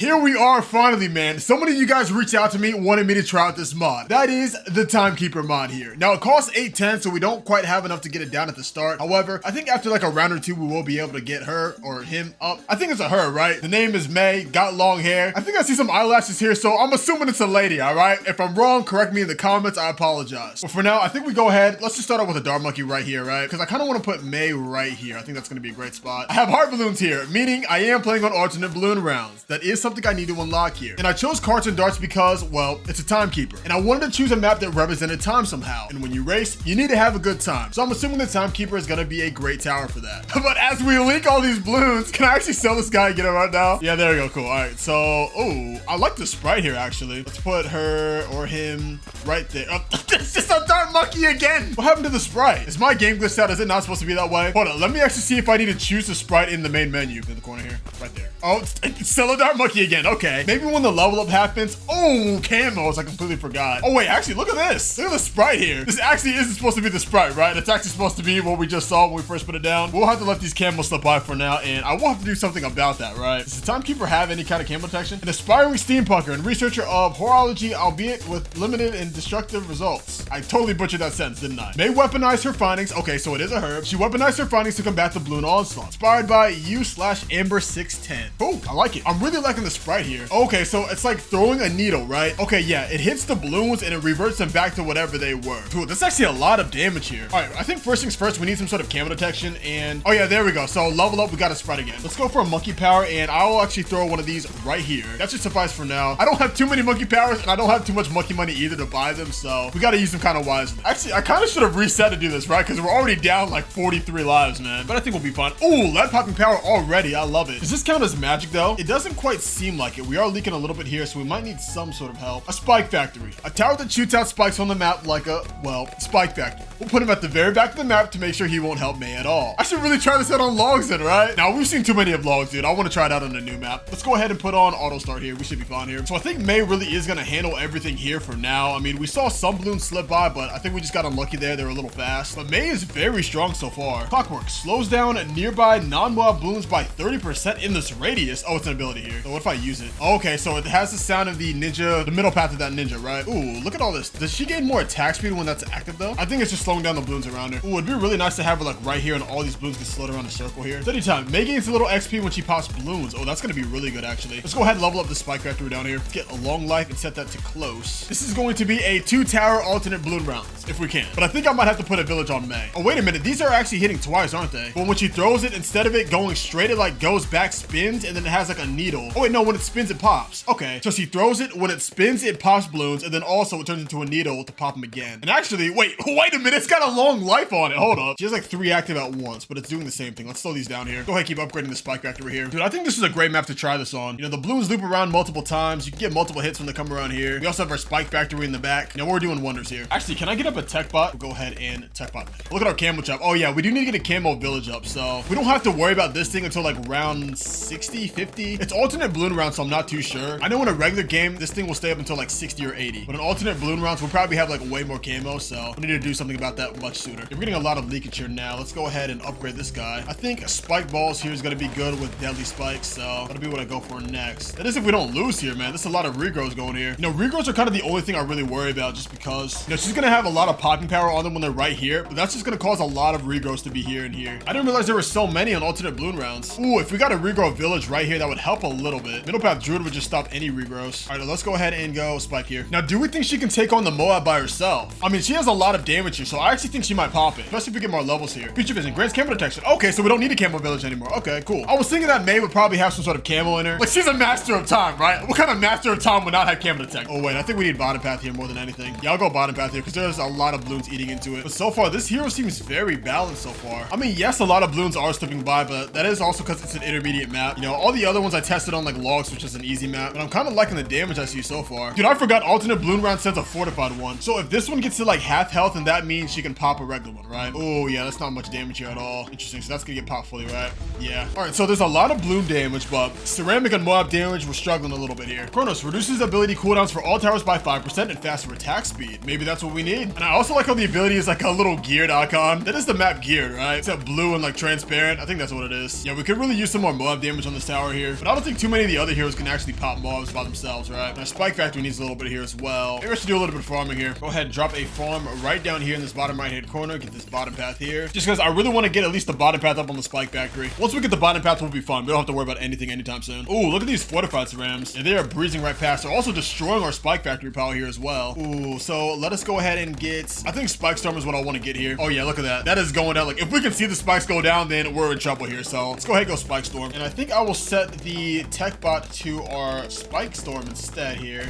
Here we are finally, man. So many of you guys reached out to me wanting me to try out this mod. That is the Timekeeper mod here. Now it costs $8.10, so we don't quite have enough to get it down at the start. However, I think after like a round or two, we will be able to get her or him up. I think it's a her, right? The name is May, got long hair. I think I see some eyelashes here, so I'm assuming it's a lady, all right? If I'm wrong, correct me in the comments, I apologize. But for now, I think we go ahead. Let's just start out with a Dart Monkey right here, right? Because I kind of want to put May right here. I think that's going to be a great spot. I have heart balloons here, meaning I am playing on alternate balloon rounds. That is something I need to unlock here. And I chose carts and darts because, well, it's a timekeeper. And I wanted to choose a map that represented time somehow. And when you race, you need to have a good time. So I'm assuming the timekeeper is going to be a great tower for that. But as we link all these balloons, can I actually sell this guy and get him right now? Yeah, there we go. Cool. All right. So, oh, I like the sprite here, actually. Let's put her or him right there. Oh, it's just a Dart Monkey again. What happened to the sprite? Is my game glitched out? Is it not supposed to be that way? Hold on. Let me actually see if I need to choose the sprite in the main menu. In the corner here. Right there. Oh, it's still a Dart Monkey again. Okay. Maybe when the level up happens. Oh, camos. I completely forgot. Oh, wait. Actually, look at this. Look at the sprite here. This actually isn't supposed to be the sprite, right? It's actually supposed to be what we just saw when we first put it down. We'll have to let these camos slip by for now, and I will have to do something about that, right? Does the timekeeper have any kind of camo protection? An aspiring steampunker and researcher of horology, albeit with limited and destructive results. I totally butchered that sentence, didn't I? May weaponize her findings. Okay, so it is a herb. She weaponized her findings to combat the Bloon onslaught. Inspired by U/Amber610. Oh, I like it. I'm really liking the sprite here. Okay, so it's like throwing a needle, right? Okay, yeah, it hits the balloons and it reverts them back to whatever they were. Cool, that's actually a lot of damage here. All right, I think first things first, we need some sort of camo detection, and oh yeah, there we go. So level up, we got a sprite again. Let's go for a monkey power, and I'll actually throw one of these right here. That should suffice for now. I don't have too many monkey powers, and I don't have too much monkey money either to buy them, so we got to use them kind of wisely. Actually, I kind of should have reset to do this, right? Because we're already down like 43 lives, man. But I think we'll be fine. Oh, lead popping power already. I love it. Does this count as magic though? It doesn't quite seem like it. We are leaking a little bit here, so we might need some sort of help. A spike factory. A tower that shoots out spikes on the map like a, well, spike factory. We'll put him at the very back of the map to make sure he won't help May at all. I should really try this out on logs then, right? Now, we've seen too many of logs, dude. I want to try it out on a new map. Let's go ahead and put on auto start here. We should be fine here. So I think May really is going to handle everything here for now. I mean, we saw some balloons slip by, but I think we just got unlucky there. They were a little fast. But May is very strong so far. Clockwork slows down nearby non-mob balloons by 30% in this radius. Oh, it's an ability here. So what if I use it? Okay, so it has the sound of the ninja, the middle path of that ninja, right? Ooh, look at all this. Does she gain more attack speed when that's active though? I think it's just slowing down the balloons around her. Ooh, it'd be really nice to have her like right here and all these balloons get slowed around the circle here. Study time. May gains a little XP when she pops balloons. Oh, that's gonna be really good actually. Let's go ahead and level up the spike factory down here. Let's get a long life and set that to close. This is going to be a 2-tower alternate balloon rounds, if we can. But I think I might have to put a village on May. Oh, wait a minute. These are actually hitting twice, aren't they? But when she throws it, instead of it going straight, it like goes back, spins, and then it has like a needle. Oh wait, no, when it spins, it pops. Okay, so she throws it, when it spins, it pops balloons, and then also it turns into a needle to pop them again. And actually, wait a minute, it's got a long life on it. Hold up. She has like 3 active at once, but it's doing the same thing. Let's slow these down here. Go ahead, keep upgrading the spike factory here. Dude, I think this is a great map to try this on. You know, the balloons loop around multiple times. You can get multiple hits when they come around here. We also have our spike factory in the back. You know, we're doing wonders here. Actually, can I get up a tech bot? We'll go ahead and tech bot. Look at our camo chop. Oh yeah, we do need to get a camo village up, so we don't have to worry about this thing until like round 60, 50. It's alternate balloon round, so I'm not too sure. I know in a regular game, this thing will stay up until like 60 or 80. But in alternate balloon rounds, we'll probably have like way more camo, so we need to do something about that much sooner. We're getting a lot of leakage here now. Let's go ahead and upgrade this guy. I think spike balls here is going to be good with deadly spikes, so that'll be what I go for next. That is if we don't lose here, man. There's a lot of regrows going here. You know, regrows are kind of the only thing I really worry about just because, you know, she's going to have a lot of popping power on them when they're right here, but that's just going to cause a lot of regrows to be here and here. I didn't realize there were so many on alternate balloon rounds. Ooh, if we got a regrow village right here, that would help a little bit. Middle path druid would just stop any regrows. All right, let's go ahead and go spike here. Now, do we think she can take on the Moab by herself? I mean, she has a lot of damage here, so I actually think she might pop it, especially if we get more levels here. Future vision grants camo detection. Okay, so we don't need a camo village anymore. Okay, cool. I was thinking that May would probably have some sort of camo in her. Like, she's a master of time, right? What kind of master of time would not have camo detection? Oh wait, I think we need bottom path here more than anything. Yeah, I'll go bottom path here because there's a lot of balloons eating into it. But so far, this hero seems very balanced so far. I mean, yes, a lot of balloons are slipping by, but that is also because it's an intermediate map. You know, all the other ones I tested on like logs, which is an easy map, but I'm kind of liking the damage I see so far. Dude, I forgot alternate balloon round sends a fortified one. So if this one gets to like half health, and that means she can pop a regular one, right? Oh yeah, that's not much damage here at all. Interesting, so that's gonna get popped fully, right? Yeah. All right, so there's a lot of balloon damage, but ceramic and Moab damage, we're struggling a little bit here. Chronos reduces ability cooldowns for all towers by 5% and faster attack speed. maybe that's what we need. And I also like how the ability is like a little geared icon. That is the map geared, right? Except blue and like transparent. I think that's what it is. Yeah, we could really use some more mob damage on this tower here, but I don't think too many of the other heroes can actually pop mobs by themselves, right? And our spike factory needs a little bit here as well. Maybe I should do a little bit of farming here. Go ahead and drop a farm right down here in this bottom right hand corner. Get this bottom path here, just because I really want to get at least the bottom path up on the spike factory. Once we get the bottom path, we'll be fine. We don't have to worry about anything anytime soon. Ooh, look at these fortified cerams. Yeah, they are breezing right past. They're also destroying our spike factory power here as well. Ooh, so let us go ahead and get, I think spike storm is what I want to get here. Oh yeah, look at that. That is going down. Like if we can see the spikes go down, then we're in trouble here. So let's go ahead and go spike storm. And I think I will set the tech bot to our spike storm instead here.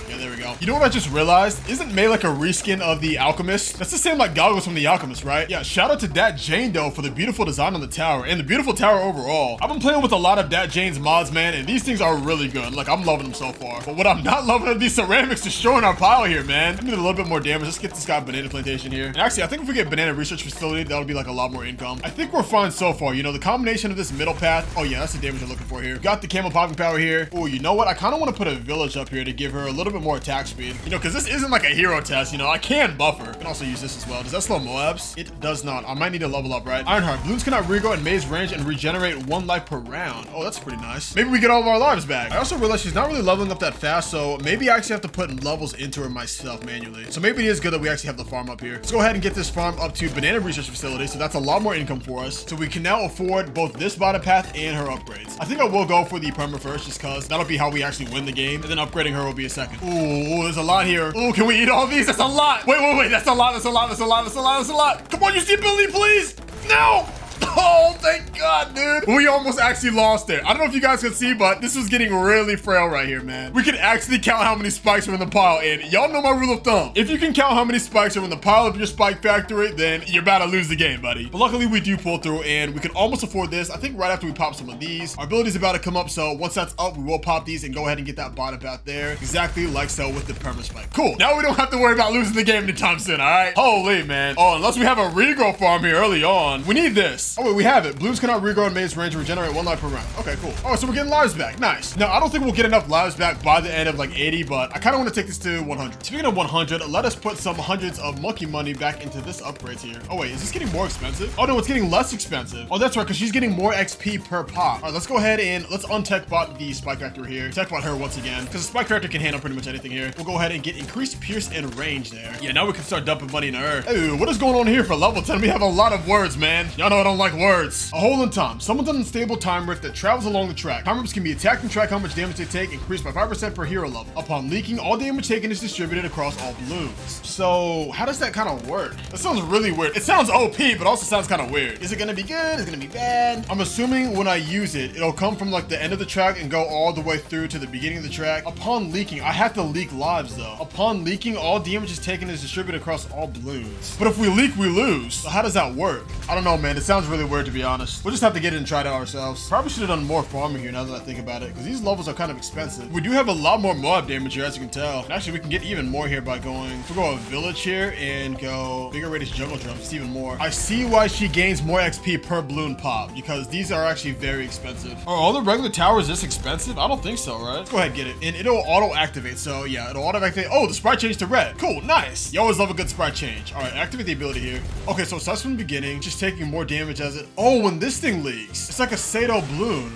Yeah, there we go. You know what I just realized? Isn't May like a reskin of the Alchemist? That's the same like goggles from the Alchemist, right? Yeah, shout out to DatJaneDoe for the beautiful design on the tower and the beautiful tower overall. I've been playing with a lot of DatJane's mods, man, and these things are really good. Like, I'm loving them so far. But what I'm not loving are these ceramics destroying our pile here, man. I need a little bit more damage. Let's get this guy banana plantation here. And actually, I think if we get banana research facility, that'll be like a lot more income. I think we're fine so far. You know, the combination of this middle path. Oh yeah, that's the damage I'm looking for here. Got the camel popping power here. Oh, you know what? I kind of want to put a village up here to give her a little bit more attack speed. You know, because this isn't like a hero test, you know, I can buffer. I can also use this as well. Does that slow Moabs? It does not. I might need to level up, right? Ironheart. Bloons cannot regrow in May's range and regenerate 1 life per round. Oh, that's pretty nice. Maybe we get all of our lives back. I also realized she's not really leveling up that fast, so maybe I actually have to put levels into her myself manually. So maybe it is good that we actually have the farm up here. Let's go ahead and get this farm up to banana research facility, so that's a lot more income for us. So we can now afford both this bottom path and her upgrades. I think I will go for the perma first, just because that'll be how we actually win the game, and then upgrading her will be a second. Ooh, there's a lot here. Ooh, can we eat all these? That's a lot. Wait. That's a lot. That's a lot. That's a lot. That's a lot. That's a lot. Come on, use the ability, please. No. Oh, thank God, dude. We almost actually lost it. I don't know if you guys can see, but this was getting really frail right here, man. We can actually count how many spikes are in the pile, and y'all know my rule of thumb. If you can count how many spikes are in the pile of your spike factory, then you're about to lose the game, buddy. But luckily, we do pull through, and we can almost afford this. I think right after we pop some of these, our ability's about to come up, so once that's up, we will pop these and go ahead and get that bottom path there. Exactly like so with the perma spike. Cool. Now we don't have to worry about losing the game anytime soon, all right? Holy, man. Oh, unless we have a regrow farm here early on. We need this. Oh, wait, we have it. Bloons cannot regrow in May's range and regenerate 1 life per round. Okay, cool. Oh, so we're getting lives back. Nice. Now, I don't think we'll get enough lives back by the end of like 80, but I kind of want to take this to 100. Speaking of 100, let us put some hundreds of monkey money back into this upgrades here. Oh, wait, is this getting more expensive? Oh, no, it's getting less expensive. Oh, that's right, because she's getting more XP per pop. All right, let's go ahead and let's untech bot the spike factory here. Tech bot her once again, because the spike factory can handle pretty much anything here. We'll go ahead and get increased pierce and range there. Yeah, now we can start dumping money into her. Hey, what is going on here for level 10? We have a lot of words, man. Y'all know I don't like words. A hole in time. Someone's an unstable time rift that travels along the track. Time rifts can be attacked and track how much damage they take, increased by 5% per hero level. Upon leaking, all damage taken is distributed across all balloons. So, how does that kind of work? That sounds really weird. It sounds OP, but also sounds kind of weird. Is it gonna be good? Is it gonna be bad? I'm assuming when I use it, it'll come from like the end of the track and go all the way through to the beginning of the track. Upon leaking, I have to leak lives though. Upon leaking, all damage is taken is distributed across all balloons. But if we leak, we lose. So how does that work? I don't know, man. It sounds really weird to be honest. We'll just have to get it and try it out ourselves. Probably should have done more farming here now that I think about it, because these levels are kind of expensive. We do have a lot more mob damage here, as you can tell. And actually, we can get even more here by going, if we go a village here and go bigger radius jungle drums, it's even more. I see why she gains more XP per balloon pop, because these are actually very expensive. Are all the regular towers this expensive? I don't think so, right? Let's go ahead and get it. And it'll auto activate. So yeah, it'll auto activate. Oh, the sprite changed to red. Cool, nice. You always love a good sprite change. All right, activate the ability here. Okay, so it starts from the beginning, just taking more damage as it. Oh, when this thing leaks, it's like a Sato Bloon.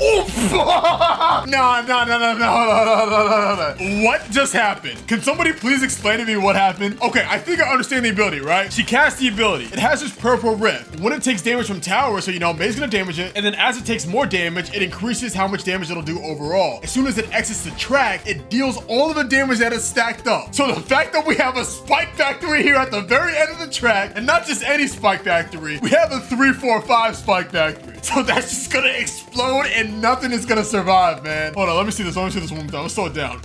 Oh, no. What just happened? Can somebody please explain to me what happened? Okay, I think I understand the ability, right? She casts the ability. It has this purple rift. When it takes damage from tower, so you know, May's gonna damage it, and then as it takes more damage, it increases how much damage it'll do overall. As soon as it exits the track, it deals all of the damage that is stacked up. So the fact that we have a spike factory here at the very end of the track, and not just any spike factory, we have a 3, 4, 5 spike factory. So that's just gonna explode and nothing is gonna survive, man. Hold on, let me see this. Let me see this one more time. Let's slow it down.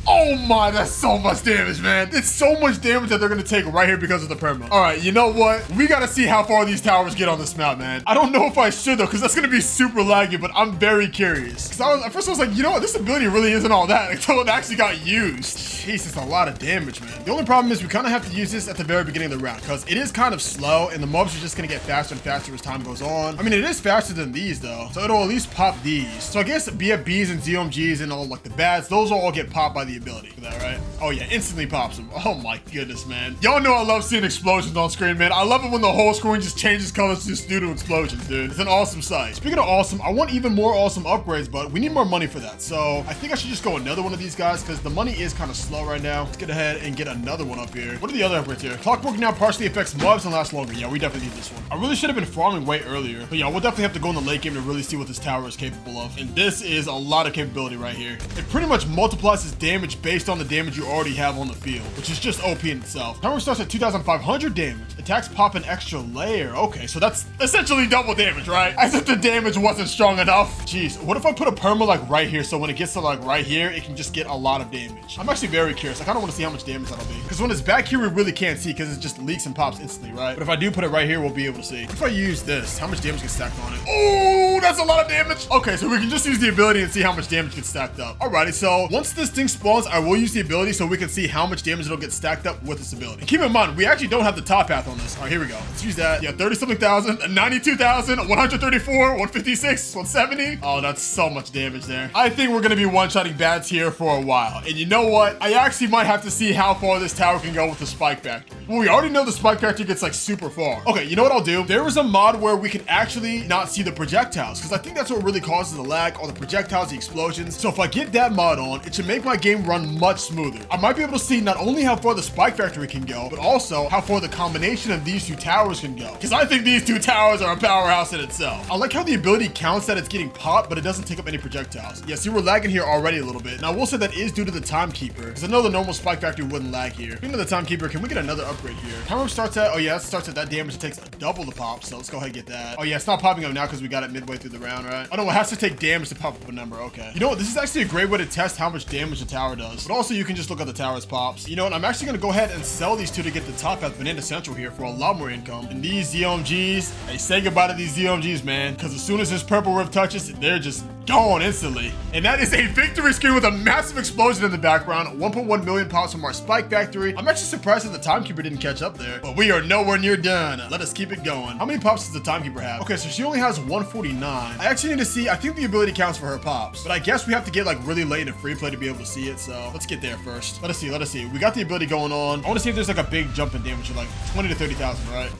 Oh my, that's so much damage, man. It's so much damage that they're gonna take right here because of the perma. All right, you know what? We gotta see how far these towers get on this map, man. I don't know if I should though, because that's gonna be super laggy, but I'm very curious. Because at first I was like, you know what? This ability really isn't all that until it actually got used. Jeez, it's a lot of damage, man. The only problem is we kind of have to use this at the very beginning of the round because it is kind of slow and the mobs are just gonna get faster and faster as time goes on. I mean, it is faster than these though, so it'll at least pop these. So I guess BFBs and ZOMGs and all like the bats, those will all get popped by the the ability. Look at that, right? Oh yeah, instantly pops him. Oh my goodness, man. Y'all know I love seeing explosions on screen, man. I love it when the whole screen just changes colors just due to explosions, dude. It's an awesome sight. Speaking of awesome, I want even more awesome upgrades, but we need more money for that. So I think I should just go another one of these guys because the money is kind of slow right now. Let's get ahead and get another one up here. What are the other upgrades here? Clockwork now partially affects mobs and lasts longer. Yeah, we definitely need this one. I really should have been farming way earlier, but yeah, we'll definitely have to go in the late game to really see what this tower is capable of. And this is a lot of capability right here. It pretty much multiplies its damage based on the damage you already have on the field, which is just OP in itself. Timer starts at 2,500 damage. Attacks pop an extra layer. Okay, so that's essentially double damage, right? As if the damage wasn't strong enough. Jeez, what if I put a perma like right here, so when it gets to like right here, it can just get a lot of damage? I'm actually very curious. I kind of want to see how much damage that'll be. Because when it's back here, we really can't see because it just leaks and pops instantly, right? But if I do put it right here, we'll be able to see. If I use this, how much damage gets stacked on it? Oh, that's a lot of damage. Okay, so we can just use the ability and see how much damage gets stacked up. Alrighty, so once this thing spawns, I will use the ability so we can see how much damage it'll get stacked up with this ability. And keep in mind, we actually don't have the top path on this. All right, here we go. Let's use that. Yeah, 30-something thousand, 92,000, 134, 156, 170. Oh, that's so much damage there. I think we're gonna be one-shotting bats here for a while. And you know what? I actually might have to see how far this tower can go with the spike factory. Well, we already know the spike factory gets like super far. Okay, you know what I'll do? There is a mod where we can actually not see the projectiles because I think that's what really causes the lag, all the projectiles, the explosions. So if I get that mod on, it should make my game run much smoother. I might be able to see not only how far the spike factory can go, but also how far the combination of these two towers can go. Because I think these two towers are a powerhouse in itself. I like how the ability counts that it's getting popped, but it doesn't take up any projectiles. Yeah, see, we're lagging here already a little bit. And I will say that is due to the Timekeeper, because I know the normal spike factory wouldn't lag here. Speaking of the Timekeeper, can we get another upgrade here? Timer starts at, oh yeah, it starts at that damage. It takes double the pop, so let's go ahead and get that. Oh yeah, it's not popping up now because we got it midway through the round, right? Oh no, it has to take damage to pop up a number. Okay. You know what? This is actually a great way to test how much damage the tower does. But also you can just look at the tower's pops. You know what? I'm actually going to go ahead and sell these two to get the top path Banana Central here for a lot more income. And these ZOMGs, hey, say goodbye to these ZOMGs, man. Because as soon as this purple rift touches, they're just gone instantly. And that is a victory screen with a massive explosion in the background. 1.1 million pops from our spike factory. I'm actually surprised that the Timekeeper didn't catch up there. But we are nowhere near done. Let us keep it going. How many pops does the Timekeeper have? Okay, so she only has 149. I actually need to see, I think the ability counts for her pops. But I guess we have to get like really late in Freeplay to be able to see it. So let's get there first. Let us see. We got the ability going on. I want to see if there's like a big jump in damage of like 20 to 30,000, right?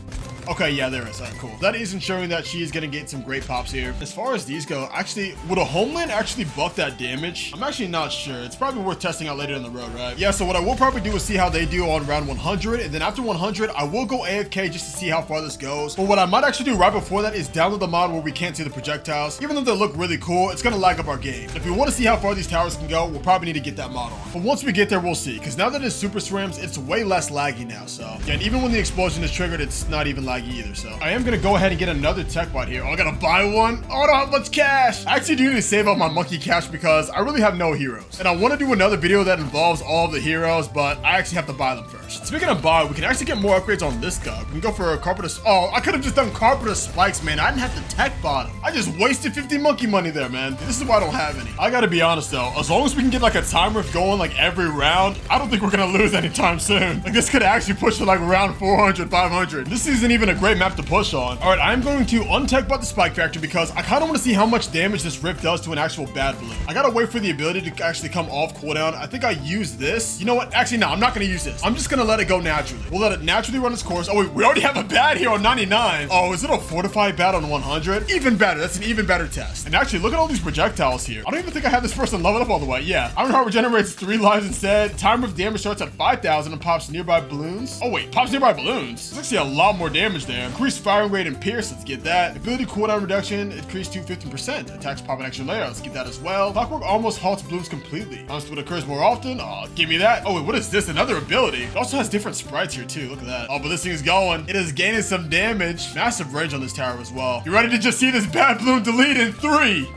Okay, yeah, there is. All right, cool. That is ensuring that she is going to get some great pops here. As far as these go, actually, would a homeland actually buff that damage? I'm actually not sure. It's probably worth testing out later in the road, right? Yeah, so what I will probably do is see how they do on round 100. And then after 100, I will go AFK just to see how far this goes. But what I might actually do right before that is download the mod where we can't see the projectiles. Even though they look really cool, it's going to lag up our game. If we want to see how far these towers can go, we'll probably need to get that mod on. But once we get there, we'll see. Because now that it's super swims, it's way less laggy now. So yeah, and even when the explosion is triggered, it's not even laggy either. So I am gonna go ahead and get another tech bot here. Oh, I gotta buy one. Oh, I don't have much cash. I actually do need to save up my monkey cash because I really have no heroes. And I want to do another video that involves all of the heroes, but I actually have to buy them first. Speaking of buy, we can actually get more upgrades on this guy. We can go for a carpenter. Oh, I could have just done carpenter spikes, man. I didn't have to tech bot him. I just wasted 50 monkey money there, man. This is why I don't have any. I gotta be honest though, as long as we can get like a timer going like every round, I don't think we're gonna lose anytime soon. Like this could actually push to like round 400, 500. This isn't even a great map to push on. All right, I'm going to untech bot the spike factor because I kind of want to see how much damage this rift does to an actual bad balloon. I gotta wait for the ability to actually come off cooldown. I think I use this. You know what? Actually, no, I'm not gonna use this. I'm just gonna let it go naturally. We'll let it naturally run its course. Oh wait, we already have a bad here on 99. Oh, is it a fortified bad on 100? Even better. That's an even better test. And actually, look at all these projectiles here. I don't even think I have this person leveled up all the way. Yeah, Iron Heart regenerates 3 lives instead. Timer of damage starts at 5,000 and pops nearby balloons. Oh wait, pops nearby balloons. There's actually a lot more damage there. Increased firing rate and pierce. Let's get that. Ability cooldown reduction increased to 15%. Attacks pop an extra layer. Let's get that as well. Clockwork almost halts balloons completely. Honestly, what occurs more often? Oh, give me that. Oh wait, what is this? Another ability. It also has different sprites here too. Look at that. Oh, but this thing is going. It is gaining some damage. Massive range on this tower as well. You ready to just see this bad balloon delete in 3,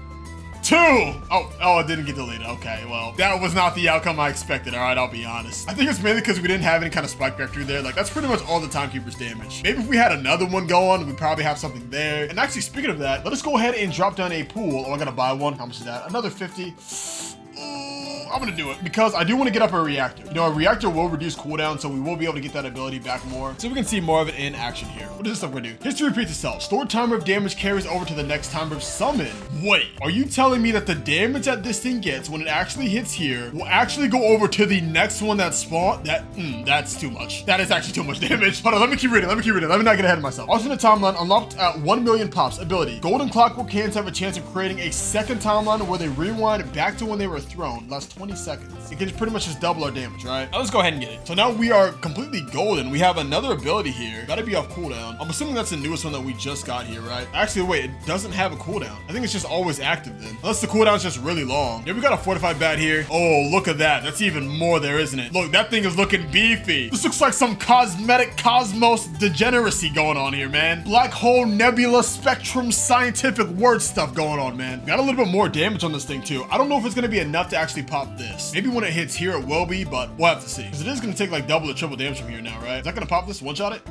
2. Oh, it didn't get deleted. Okay, well, that was not the outcome I expected. All right, I'll be honest. I think it's mainly because we didn't have any kind of spike factory there. Like, that's pretty much all the Timekeeper's damage. Maybe if we had another one going, we'd probably have something there. And actually, speaking of that, let us go ahead and drop down a pool. Oh, I gotta buy one. How much is that? Another 50. I'm gonna do it because I do want to get up a reactor. You know, a reactor will reduce cooldown, so we will be able to get that ability back more. So we can see more of it in action here. What is this stuff gonna do? History repeats itself. Stored timer of damage carries over to the next timer of summon. Wait, are you telling me that the damage that this thing gets when it actually hits here will actually go over to the next one that spawned? That's too much. That is actually too much damage. Hold on, let me keep reading. Let me not get ahead of myself. Alternate timeline unlocked at 1 million pops. Ability. Golden clockwork cans have a chance of creating a second timeline where they rewind back to when they were thrown. Lasts 20 seconds. It can pretty much just double our damage, right? Now let's go ahead and get it. So now we are completely golden. We have another ability here. Gotta be off cooldown. I'm assuming that's the newest one that we just got here, right? Actually, wait, it doesn't have a cooldown. I think it's just always active then. Unless the cooldown's just really long. Yeah, we got a fortified bat here. Oh, look at that. That's even more there, isn't it? Look, that thing is looking beefy. This looks like some cosmetic cosmos degeneracy going on here, man. Black hole, nebula, spectrum, scientific word stuff going on, man. Got a little bit more damage on this thing too. I don't know if it's gonna be enough to actually pop this. Maybe when it hits here, it will be, but we'll have to see. Because it is gonna take like double or triple damage from here now, right? Is that gonna pop this? One shot it?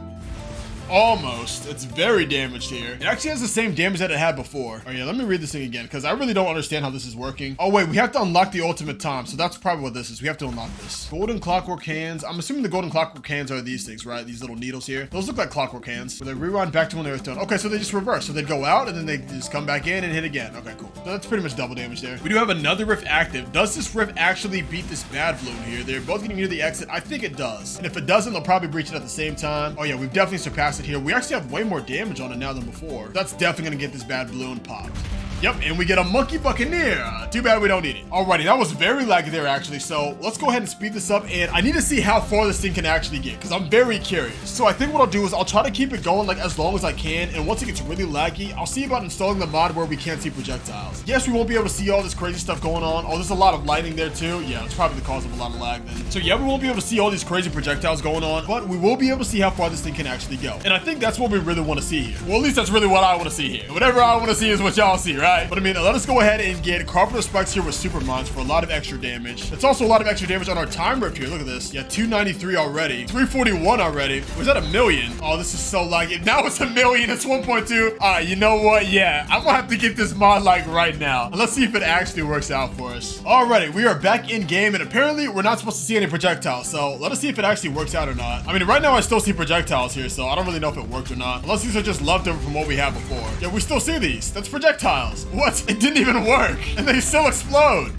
Almost. It's very damaged here. It actually has the same damage that it had before. Oh yeah, let me read this thing again because I really don't understand how this is working. Oh wait, we have to unlock the ultimate time. So that's probably what this is. We have to unlock this. Golden clockwork hands. I'm assuming the golden clockwork hands are these things, right? These little needles here. Those look like clockwork hands. Where they rewind back to when they were thrown. Okay, so they just reverse. So they'd go out and then they just come back in and hit again. Okay, cool. So that's pretty much double damage there. We do have another rift active. Does this rift actually beat this bad Bloon here? They're both getting near the exit. I think it does. And if it doesn't, they'll probably breach it at the same time. Oh yeah, we've definitely surpassed it here. We actually have way more damage on it now than before. That's definitely gonna get this bad Bloon popped. Yep, and we get a monkey buccaneer. Too bad we don't need it. Alrighty, that was very laggy there actually. So let's go ahead and speed this up, and I need to see how far this thing can actually get because I'm very curious. So I think what I'll do is I'll try to keep it going like as long as I can, and once it gets really laggy, I'll see about installing the mod where we can't see projectiles. Yes, we won't be able to see all this crazy stuff going on. Oh, there's a lot of lighting there too. Yeah, it's probably the cause of a lot of lag then. So yeah, we won't be able to see all these crazy projectiles going on, but we will be able to see how far this thing can actually go. And I think that's what we really want to see here. Well, at least that's really what I want to see here. Whatever I want to see is what y'all see, right? But I mean, let us go ahead and get carpenter spikes here with super mods for a lot of extra damage. It's also a lot of extra damage on our time rift here. Look at this. Yeah, 293 already. 341 already. Was that a million? Oh, this is so laggy. Now it's a million. It's 1.2. All right, you know what? Yeah, I'm gonna have to get this mod like right now. And let's see if it actually works out for us. Alrighty, we are back in game, and apparently we're not supposed to see any projectiles. So let us see if it actually works out or not. I mean, right now I still see projectiles here, so I don't really know if it worked or not. Unless these are just leftover from what we had before. Yeah, we still see these. That's projectiles. What? It didn't even work, and they still explode.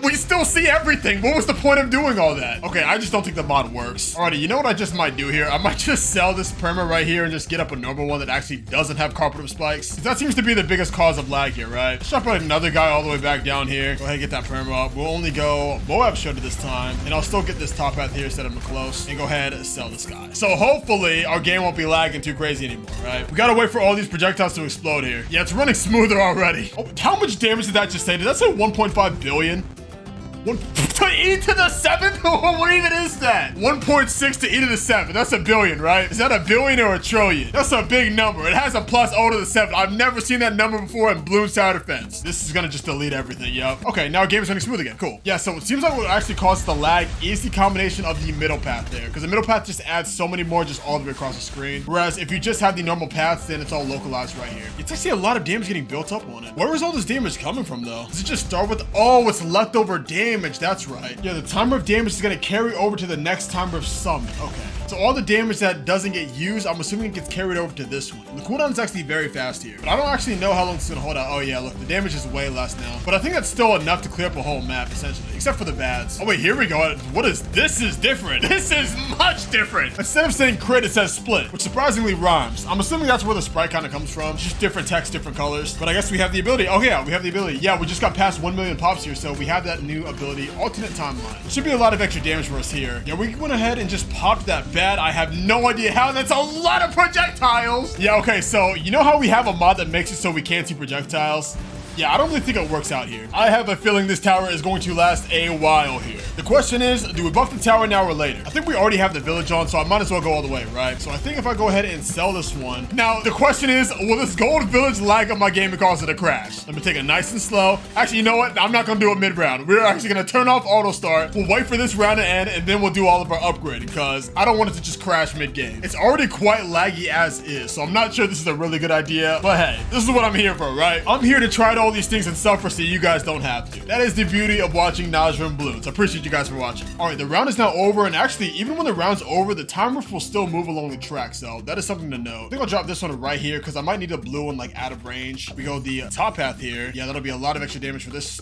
We still see everything. What was the point of doing all that? Okay, I just don't think the mod works. Alrighty, you know what I just might do here? I might just sell this perma right here and just get up a normal one that actually doesn't have carpenter spikes. That seems to be the biggest cause of lag here, right? Let's drop another guy all the way back down here. Go ahead and get that perma up. We'll only go Moab Shudder this time, and I'll still get this top path here instead of the close, and go ahead and sell this guy. So hopefully our game won't be lagging too crazy anymore, right? We gotta wait for all these projectiles to explode here. Yeah, it's running smoother already. Oh, how much damage did that just say? Did that say 1.5 billion? To e to the 7th? What even is that? 1.6 to e to the 7th. That's a billion, right? Is that a billion or a trillion? That's a big number. It has a plus O to the 7th. I've never seen that number before in Bloons Tower Defense. This is gonna just delete everything, yep. Okay, now our game is running smooth again. Cool. Yeah, so it seems like what actually causes the lag is the combination of the middle path there. Because the middle path just adds so many more just all the way across the screen. Whereas if you just have the normal paths, then it's all localized right here. It's actually a lot of damage getting built up on it. Where is all this damage coming from though? Does it just start with, oh, it's leftover damage. That's right. Yeah, the timer of damage is gonna carry over to the next timer of summon. Okay. So all the damage that doesn't get used, I'm assuming it gets carried over to this one. The cooldown is actually very fast here, but I don't actually know how long it's gonna hold out. Oh yeah, look, the damage is way less now. But I think that's still enough to clear up a whole map, essentially, except for the bads. Oh wait, here we go. What is, this is different. This is much different. Instead of saying crit, it says split, which surprisingly rhymes. I'm assuming that's where the sprite kind of comes from. It's just different text, different colors. But I guess we have the ability. Oh yeah, we have the ability. Yeah, we just got past 1 million pops here, so we have that new ability, alternate timeline. It should be a lot of extra damage for us here. Yeah, we went ahead and just popped that bad. I have no idea how. That's a lot of projectiles. Yeah, okay, so you know how we have a mod that makes it so we can't see projectiles? Yeah, I don't really think it works out here. I have a feeling this tower is going to last a while here. The question is, do we buff the tower now or later? I think we already have the village on, so I might as well go all the way, right? So I think if I go ahead and sell this one. Now, the question is, will this gold village lag on my game and cause it to crash? Let me take it nice and slow. Actually, you know what? I'm not gonna do it mid-round. We're actually gonna turn off auto start. We'll wait for this round to end, and then we'll do all of our upgrading, because I don't want it to just crash mid-game. It's already quite laggy as is, so I'm not sure this is a really good idea. But hey, this is what I'm here for, right? I'm here to try to all these things and suffer so you guys don't have to. That is the beauty of watching nojroom Bloons. I appreciate you guys for watching. All right, the round is now over, and actually, even when the round's over, the time rift will still move along the track, so that is something to know. I think I'll drop this one right here because I might need a blue one like out of range. We go the top path here. Yeah, that'll be a lot of extra damage for this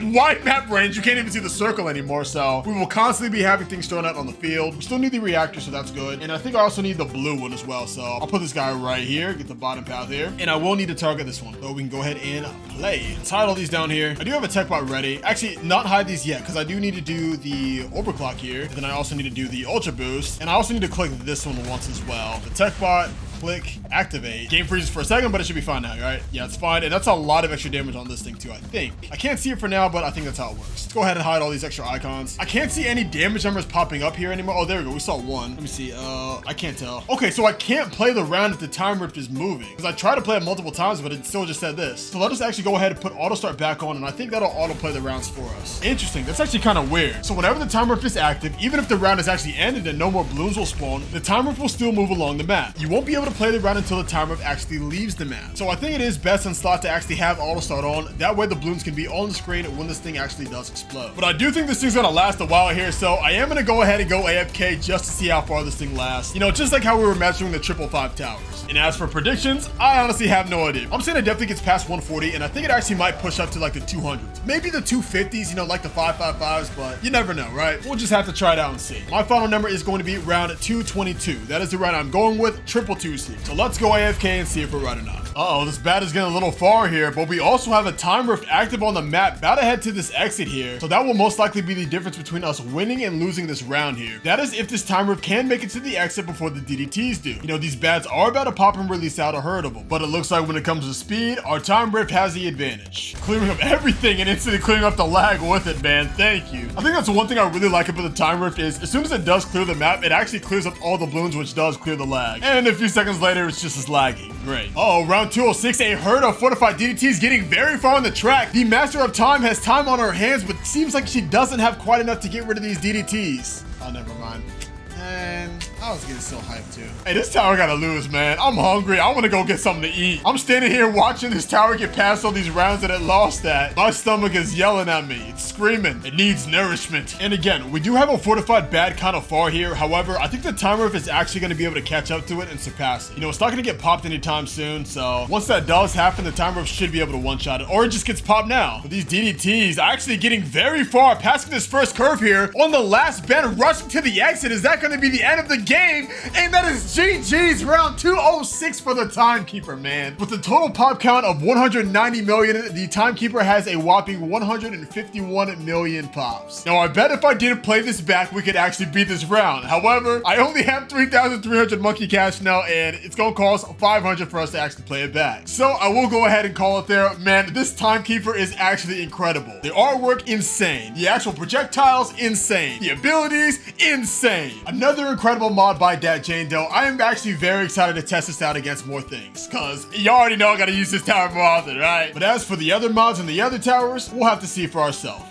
wide map range. You can't even see the circle anymore, so we will constantly be having things thrown out on the field. We still need the reactor, so that's good. And I think I also need the blue one as well, so I'll put this guy right here, get the bottom path here, and I will need to target this one. So we can go ahead and play. Let's hide all these down here. I do have a tech bot ready. Actually, not hide these yet because I do need to do the overclock here, and then I also need to do the ultra boost, and I also need to click this one once as well. The tech bot, click, activate. Game freezes for a second, but it should be fine now, right? Yeah, it's fine. And that's a lot of extra damage on this thing too, I think. I can't see it for now, but I think that's how it works. Let's go ahead and hide all these extra icons. I can't see any damage numbers popping up here anymore. Oh, there we go. We saw one. Let me see. I can't tell. Okay, so I can't play the round if the time rift is moving because I tried to play it multiple times, but it still just said this. So let us actually go ahead and put auto start back on, and I think that'll auto play the rounds for us. Interesting. That's actually kind of weird. So whenever the time rift is active, even if the round is actually ended and no more balloons will spawn, the time rift will still move along the map. You won't be able to play the round until the time rift actually leaves the map. So I think it is best in slot to actually have auto start on. That way the balloons can be on the screen when this thing actually does explode. But I do think this thing's gonna last a while here, so I am gonna go ahead and go AFK just to see how far this thing lasts. You know, just like how we were measuring the 555 towers. And as for predictions, I honestly have no idea. I'm saying it definitely gets past 140, and I think it actually might push up to like the 200s. Maybe the 250s, you know, like the 555s, but you never know, right? We'll just have to try it out and see. My final number is going to be round 222. That is the round I'm going with, 222. So let's go AFK and see if we're right or not. Uh-oh, this bat is getting a little far here, but we also have a time rift active on the map. About to head to this exit here. So that will most likely be the difference between us winning and losing this round here. That is if this time rift can make it to the exit before the DDTs do. You know, these bats are about to pop and release out a herd of them, but it looks like when it comes to speed, our time rift has the advantage. Clearing up everything and instantly clearing up the lag with it, man. Thank you. I think that's one thing I really like about the time rift is as soon as it does clear the map, it actually clears up all the balloons, which does clear the lag. And a few seconds later, it's just as laggy. Great. Oh, round 206, a herd of fortified DDTs getting very far on the track. The Master of Time has time on her hands, but seems like she doesn't have quite enough to get rid of these DDTs. Oh, never mind. And I was getting so hyped too. Hey, this tower gotta lose, man. I'm hungry. I wanna go get something to eat. I'm standing here watching this tower get past all these rounds that it lost at. My stomach is yelling at me. It's screaming. It needs nourishment. And again, we do have a fortified bat kind of far here. However, I think the time rift is actually gonna be able to catch up to it and surpass it. You know, it's not gonna get popped anytime soon. So once that does happen, the time rift should be able to one-shot it, or it just gets popped now. But these DDTs are actually getting very far, passing this first curve here on the last bend, rushing to the exit. Is that gonna be the end of the game? And that is GG's round 206 for the Timekeeper, man. With a total pop count of 190 million, the Timekeeper has a whopping 151 million pops. Now, I bet if I didn't play this back, we could actually beat this round. However, I only have 3,300 monkey cash now, and it's gonna cost 500 for us to actually play it back. So I will go ahead and call it there. Man, this Timekeeper is actually incredible. The artwork, insane. The actual projectiles, insane. The abilities, insane. Another incredible mod by DatJaneDoe. I am actually very excited to test this out against more things, because you already know I gotta use this tower more often, right? But as for the other mods and the other towers, we'll have to see for ourselves.